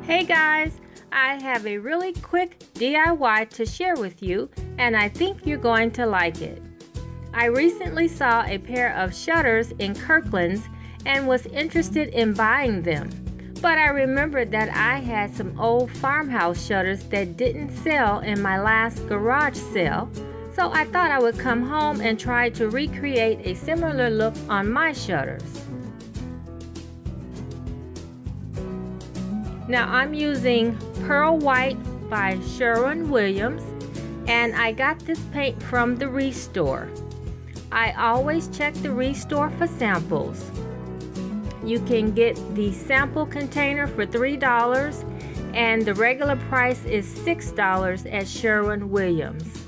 Hey guys, I have a really quick DIY to share with you, and I think you're going to like it. I recently saw a pair of shutters in Kirkland's and was interested in buying them, but I remembered that I had some old Farmhouse shutters that didn't sell in my last garage sale, so I thought I would come home and try to recreate a similar look on my shutters. Now I'm using Pearl White by Sherwin-Williams, and I got this paint from the Restore. I always check the Restore for samples. You can get the sample container for $3 and the regular price is $6 at Sherwin-Williams.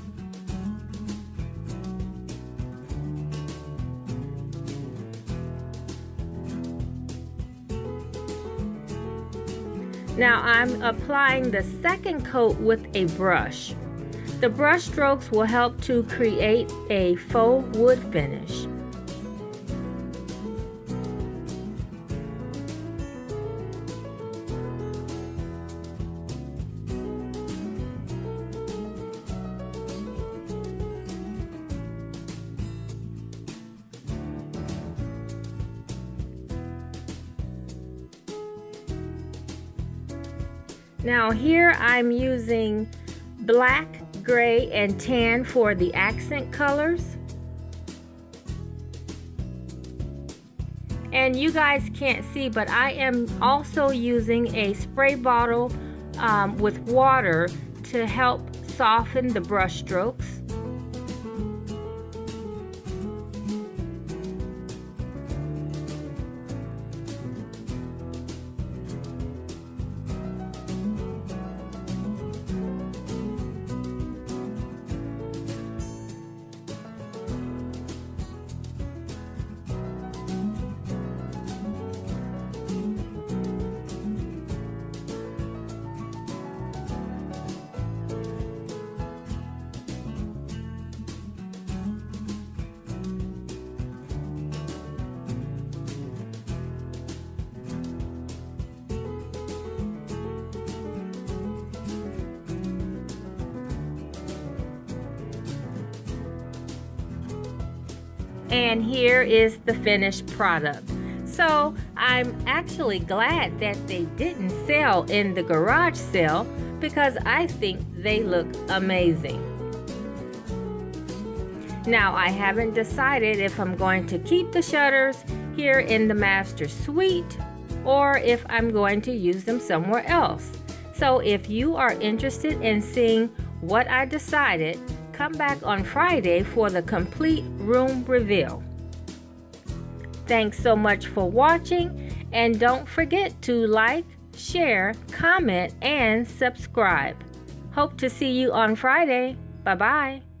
Now I'm applying the second coat with a brush. The brush strokes will help to create a faux wood finish. Now here I'm using black, gray, and tan for the accent colors. And you guys can't see, but I am also using a spray bottle with water to help soften the brush strokes. And here is the finished product. So I'm actually glad that they didn't sell in the garage sale because I think they look amazing. Now I haven't decided if I'm going to keep the shutters here in the master suite or if I'm going to use them somewhere else. So if you are interested in seeing what I decided, come back on Friday for the complete room reveal. Thanks so much for watching, and don't forget to like, share, comment, and subscribe. Hope to see you on Friday. Bye-bye.